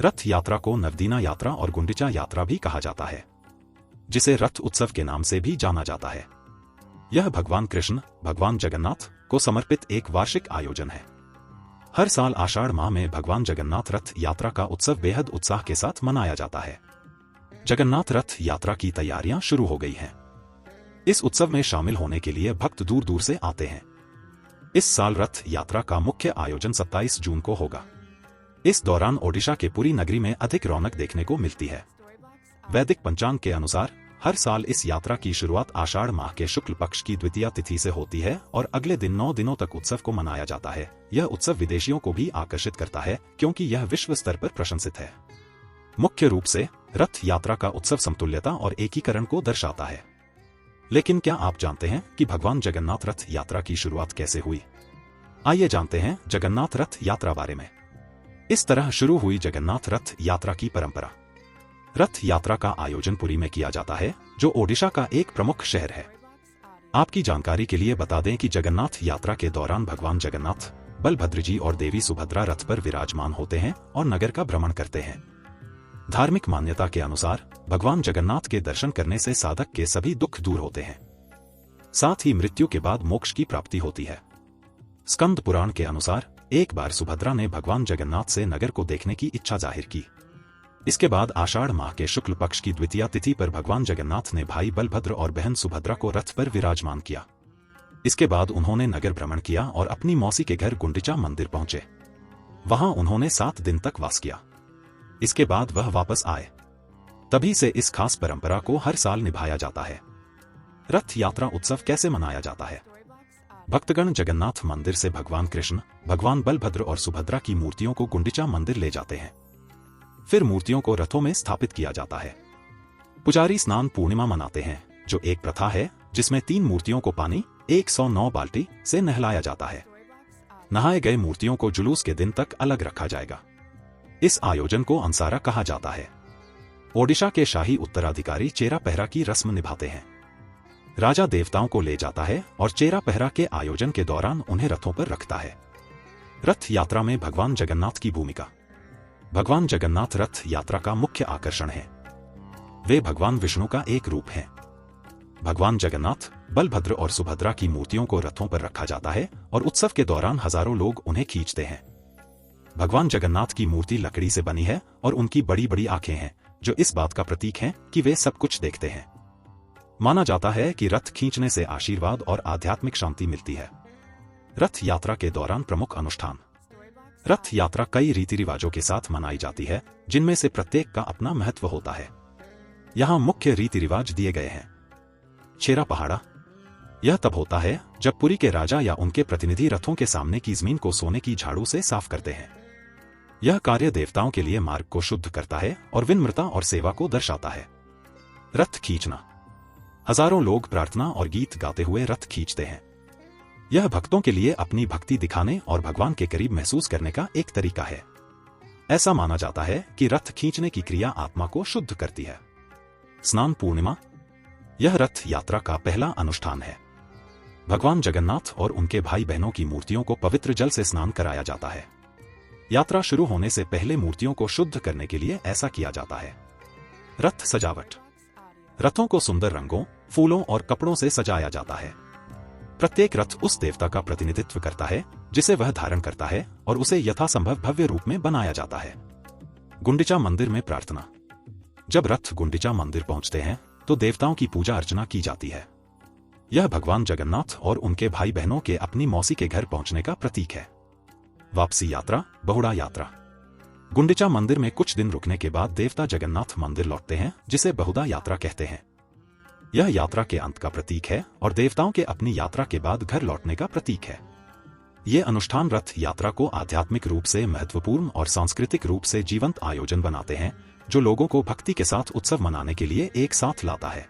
रथ यात्रा को नवदीना यात्रा और गुंडिचा यात्रा भी कहा जाता है, जिसे रथ उत्सव के नाम से भी जाना जाता है। यह भगवान कृष्ण, भगवान जगन्नाथ को समर्पित एक वार्षिक आयोजन है। हर साल आषाढ़ माह में भगवान जगन्नाथ रथ यात्रा का उत्सव बेहद उत्साह के साथ मनाया जाता है। जगन्नाथ रथ यात्रा की तैयारियां शुरू हो गई हैं। इस उत्सव में शामिल होने के लिए भक्त दूर दूर से आते हैं। इस साल रथ यात्रा का मुख्य आयोजन 27 जून को होगा। इस दौरान ओडिशा के पुरी नगरी में अधिक रौनक देखने को मिलती है। वैदिक पंचांग के अनुसार हर साल इस यात्रा की शुरुआत आषाढ़ माह के शुक्ल पक्ष की द्वितीया तिथि से होती है और अगले दिन 9 दिनों तक उत्सव को मनाया जाता है। यह उत्सव विदेशियों को भी आकर्षित करता है क्योंकि यह विश्व स्तर पर प्रशंसित है। मुख्य रूप से रथ यात्रा का उत्सव समतुल्यता और एकीकरण को दर्शाता है। लेकिन क्या आप जानते हैं कि भगवान जगन्नाथ रथ यात्रा की शुरुआत कैसे हुई? आइए जानते हैं जगन्नाथ रथ यात्रा बारे में। इस तरह शुरू हुई जगन्नाथ रथ यात्रा की परंपरा। रथ यात्रा का आयोजन पुरी में किया जाता है, जो ओडिशा का एक प्रमुख शहर है। आपकी जानकारी के लिए बता दें कि जगन्नाथ यात्रा के दौरान भगवान जगन्नाथ, बलभद्र जी और देवी सुभद्रा रथ पर विराजमान होते हैं और नगर का भ्रमण करते हैं। धार्मिक मान्यता के अनुसार भगवान जगन्नाथ के दर्शन करने से साधक के सभी दुख दूर होते हैं। साथ ही मृत्यु के बाद मोक्ष की प्राप्ति होती है। स्कंद पुराण के अनुसार एक बार सुभद्रा ने भगवान जगन्नाथ से नगर को देखने की इच्छा जाहिर की। इसके बाद आषाढ़ माह के शुक्ल पक्ष की द्वितीया तिथि पर भगवान जगन्नाथ ने भाई बलभद्र और बहन सुभद्रा को रथ पर विराजमान किया। इसके बाद उन्होंने नगर भ्रमण किया और अपनी मौसी के घर गुंडिचा मंदिर पहुंचे। वहां उन्होंने 7 दिन तक वास किया। इसके बाद वह वापस आए। तभी से इस खास परंपरा को हर साल निभाया जाता है। रथ यात्रा उत्सव कैसे मनाया जाता है? भक्तगण जगन्नाथ मंदिर से भगवान कृष्ण, भगवान बलभद्र और सुभद्रा की मूर्तियों को गुंडिचा मंदिर ले जाते हैं। फिर मूर्तियों को रथों में स्थापित किया जाता है। पुजारी स्नान पूर्णिमा मनाते हैं, जो एक प्रथा है जिसमें 3 मूर्तियों को पानी 109 बाल्टी से नहलाया जाता है। नहाए गए मूर्तियों को जुलूस के दिन तक अलग रखा जाएगा। इस आयोजन को अंसारा कहा जाता है। ओडिशा के शाही उत्तराधिकारी चेरा पहरा की रस्म निभाते हैं। राजा देवताओं को ले जाता है और चेरा पहरा के आयोजन के दौरान उन्हें रथों पर रखता है। रथ यात्रा में भगवान जगन्नाथ की भूमिका। भगवान जगन्नाथ रथ यात्रा का मुख्य आकर्षण है। वे भगवान विष्णु का एक रूप हैं। भगवान जगन्नाथ, बलभद्र और सुभद्रा की मूर्तियों को रथों पर रखा जाता है और उत्सव के दौरान हजारों लोग उन्हें खींचते हैं। भगवान जगन्नाथ की मूर्ति लकड़ी से बनी है और उनकी बड़ी बड़ी आंखें हैं, जो इस बात का प्रतीक है कि वे सब कुछ देखते हैं। माना जाता है कि रथ खींचने से आशीर्वाद और आध्यात्मिक शांति मिलती है। रथ यात्रा के दौरान प्रमुख अनुष्ठान। रथ यात्रा कई रीति रिवाजों के साथ मनाई जाती है, जिनमें से प्रत्येक का अपना महत्व होता है। यहाँ मुख्य रीति रिवाज दिए गए हैं। छेरा पहाड़ा। यह तब होता है जब पुरी के राजा या उनके प्रतिनिधि रथों के सामने की जमीन को सोने की झाड़ू से साफ करते हैं। यह कार्य देवताओं के लिए मार्ग को शुद्ध करता है और विनम्रता और सेवा को दर्शाता है। रथ खींचना। हजारों लोग प्रार्थना और गीत गाते हुए रथ खींचते हैं। यह भक्तों के लिए अपनी भक्ति दिखाने और भगवान के करीब महसूस करने का एक तरीका है। ऐसा माना जाता है कि रथ खींचने की क्रिया आत्मा को शुद्ध करती है। स्नान पूर्णिमा। यह रथ यात्रा का पहला अनुष्ठान है। भगवान जगन्नाथ और उनके भाई बहनों की मूर्तियों को पवित्र जल से स्नान कराया जाता है। यात्रा शुरू होने से पहले मूर्तियों को शुद्ध करने के लिए ऐसा किया जाता है। रथ सजावट। रथों को सुंदर रंगों, फूलों और कपड़ों से सजाया जाता है। प्रत्येक रथ उस देवता का प्रतिनिधित्व करता है जिसे वह धारण करता है और उसे यथासंभव भव्य रूप में बनाया जाता है। गुंडिचा मंदिर में प्रार्थना। जब रथ गुंडिचा मंदिर पहुंचते हैं तो देवताओं की पूजा अर्चना की जाती है। यह भगवान जगन्नाथ और उनके भाई बहनों के अपनी मौसी के घर पहुंचने का प्रतीक है। वापसी यात्रा, बहुड़ा यात्रा। गुंडिचा मंदिर में कुछ दिन रुकने के बाद देवता जगन्नाथ मंदिर लौटते हैं, जिसे बहुड़ा यात्रा कहते हैं। यह यात्रा के अंत का प्रतीक है और देवताओं के अपनी यात्रा के बाद घर लौटने का प्रतीक है। ये अनुष्ठान रथ यात्रा को आध्यात्मिक रूप से महत्वपूर्ण और सांस्कृतिक रूप से जीवंत आयोजन बनाते हैं, जो लोगों को भक्ति के साथ उत्सव मनाने के लिए एक साथ लाता है।